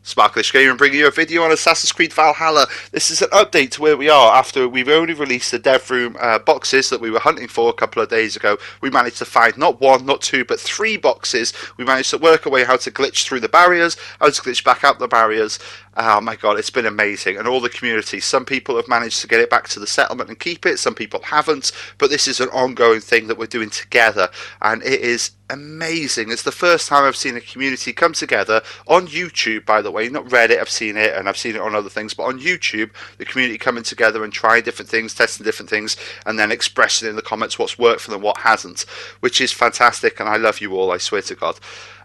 Sparklish Gamer bringing you a video on Assassin's Creed Valhalla. This is an update to where we are after we've only released the dev room boxes that we were hunting for a couple of days ago. We managed to find not one, not two, but 3 boxes. We managed to work away how to glitch through the barriers, how to glitch back out the barriers. Oh my god, it's been amazing. And all the community, some people have managed to get it back to the settlement and keep it, some people haven't, but this is an ongoing thing that we're doing together, and it is amazing. It's the first time I've seen a community come together on YouTube, by the way, not Reddit. I've seen it and I've seen it on other things, but on YouTube, the community coming together and trying different things, testing different things, and then expressing in the comments what's worked for them, what hasn't, which is fantastic. And I love you all, I swear to God.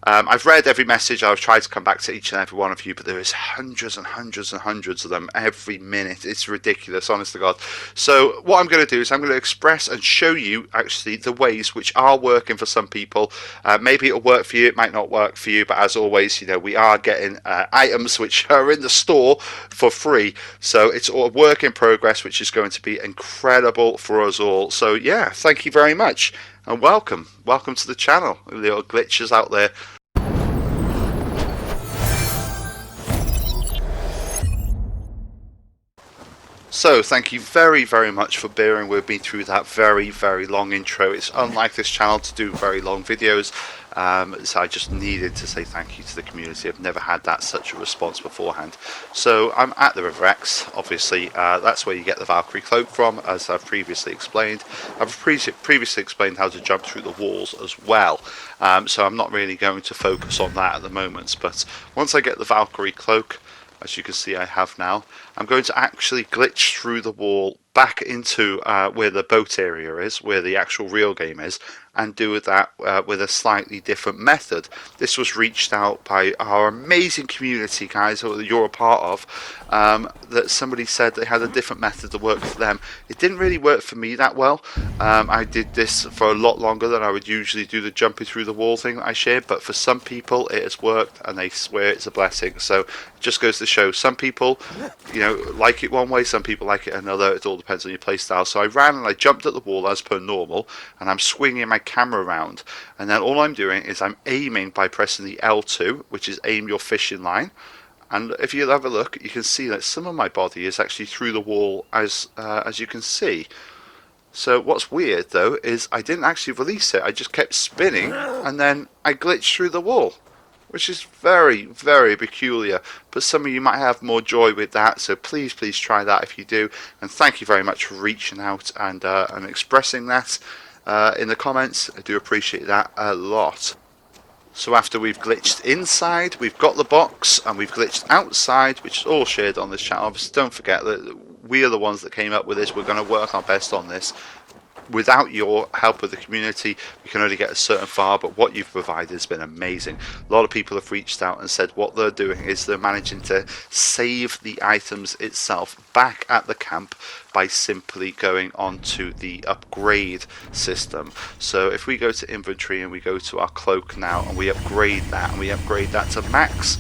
I've read every message. I've tried to come back to each and every one of you, but there is hundreds and hundreds and hundreds of them every minute. It's ridiculous, honest to God. So what I'm going to do is I'm going to express and show you actually the ways which are working for some people. Maybe it'll work for you, it might not work for you, but as always, you know, we are getting items which are in the store for free. So it's a work in progress, which is going to be incredible for us all. So yeah, thank you very much. And welcome to the channel, little glitches out there. So thank you very, very much for bearing with me through that very, very long intro. It's unlike this channel to do very long videos, so I just needed to say thank you to the community. I've never had that such a response beforehand. So I'm at the River X, obviously. That's where you get the Valkyrie cloak from, as I've previously explained. I've previously explained how to jump through the walls as well, so I'm not really going to focus on that at the moment. But once I get the Valkyrie cloak, as you can see I have now, I'm going to actually glitch through the wall back into where the boat area is, where the actual real game is, and do that with a slightly different method. This was reached out by our amazing community, guys, that you're a part of, that somebody said they had a different method that worked for them. It didn't really work for me that well. I did this for a lot longer than I would usually do the jumping through the wall thing that I shared, but for some people it has worked and they swear it's a blessing. So it just goes to show, some people, you know, like it one way, some people like it another. It all depends on your play style. So I ran and I jumped at the wall as per normal, and I'm swinging my camera around, and then all I'm doing is I'm aiming by pressing the L2, which is aim your fishing line. And if you have a look, you can see that some of my body is actually through the wall, as you can see. So what's weird though is I didn't actually release it. I just kept spinning and then I glitched through the wall, which is very, very peculiar. But some of you might have more joy with that, so please try that if you do. And thank you very much for reaching out and expressing that in the comments. I do appreciate that a lot. So after we've glitched inside, we've got the box, and we've glitched outside, which is all shared on this channel. Obviously, don't forget that we are the ones that came up with this. We're going to work our best on this. Without your help with the community, we can only get a certain far, but what you've provided has been amazing. A lot of people have reached out and said what they're doing is they're managing to save the items itself back at the camp by simply going onto the upgrade system. So if we go to inventory and we go to our cloak now and we upgrade that to max,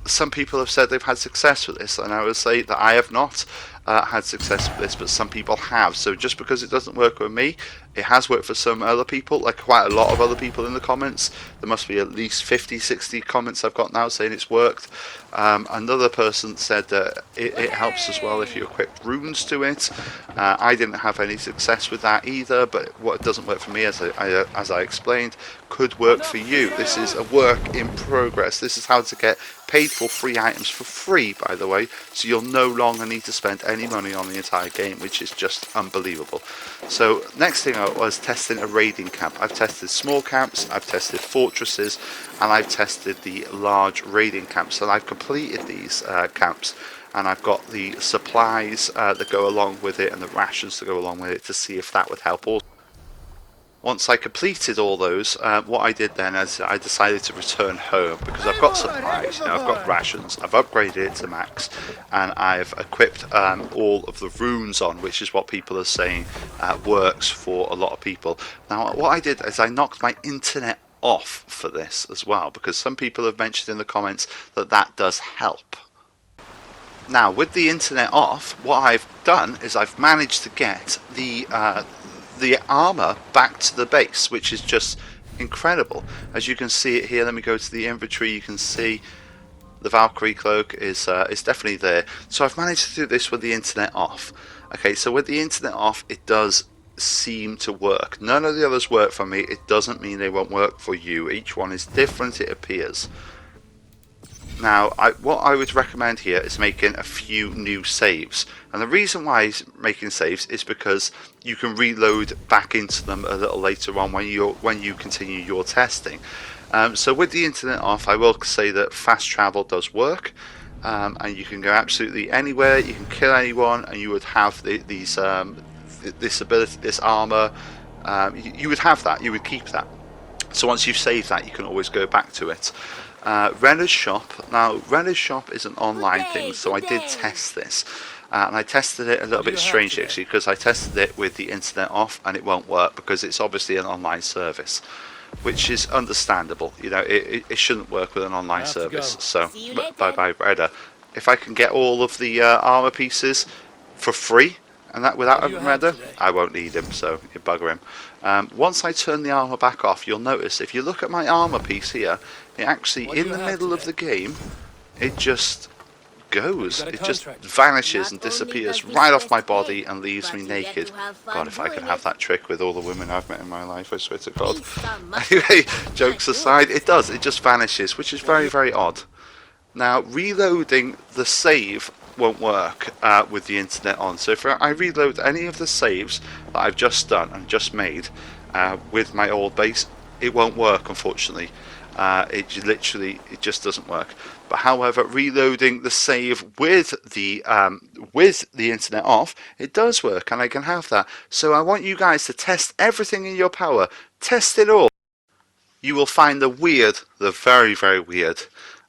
some people have said they've had success with this, and I would say that I have not had success with this, but some people have. So just because it doesn't work with me, it has worked for some other people, like quite a lot of other people in the comments. There must be at least 50-60 comments I've got now saying it's worked. Another person said that it helps as well if you equip runes to it. I didn't have any success with that either, but what doesn't work for me, as I explained, could work for you. This is a work in progress. This is how to get paid for free items for free, by the way, so you'll no longer need to spend any money on the entire game, which is just unbelievable. So next thing I was testing a raiding camp. I've tested small camps, I've tested fortresses, and I've tested the large raiding camps, and I've completed these camps, and I've got the supplies that go along with it and the rations to go along with it to see if that would help also. Once I completed all those, what I did then is I decided to return home, because I've got supplies, you know, I've got rations, I've upgraded it to max, and I've equipped all of the runes on, which is what people are saying works for a lot of people. Now what I did is I knocked my internet off for this as well, because some people have mentioned in the comments that that does help. Now with the internet off, what I've done is I've managed to get the armor back to the base, which is just incredible. As you can see it here, let me go to the inventory. You can see The Valkyrie cloak is definitely there. So I've managed to do this with the internet off. Okay, so with the internet off, it does seem to work. None of the others work for me. It doesn't mean they won't work for you. Each one is different, it appears. Now, what I would recommend here is making a few new saves. And the reason why he's making saves is because you can reload back into them a little later on when you continue your testing. So with the internet off, I will say that fast travel does work. And you can go absolutely anywhere, you can kill anyone, and you would have this ability, this armor. You would have that, you would keep that. So once you've saved that, you can always go back to it. Renner's Shop. Now, Renner's Shop is an online thing, so I did test this. And I tested it a little bit strangely, actually, because I tested it with the internet off, and it won't work because it's obviously an online service, which is understandable. You know, it shouldn't work with an online service. So, bye-bye, Redder. If I can get all of the armor pieces for free, and that without a Redder, I won't need him, so you bugger him. Once I turn the armor back off, you'll notice, if you look at my armor piece here, it actually, in the middle of the game, it just goes. It just vanishes and disappears right off my body and leaves me naked. God, if I could have that trick with all the women I've met in my life, I swear to God. Anyway, jokes aside, it does. It just vanishes, which is very, very odd. Now, reloading the save won't work with the internet on. So if I reload any of the saves that I've just done and just made with my old base, it won't work, unfortunately. It just doesn't work. But however, reloading the save with the internet off, it does work, and I can have that. So I want you guys to test everything in your power. Test it all. You will find the weird, the very, very weird,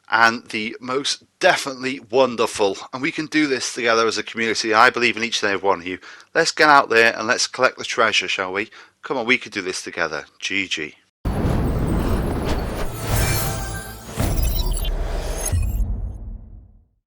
and the most definitely wonderful. And we can do this together as a community. I believe in each and every one of you. Let's get out there and let's collect the treasure, shall we? Come on, we can do this together. GG.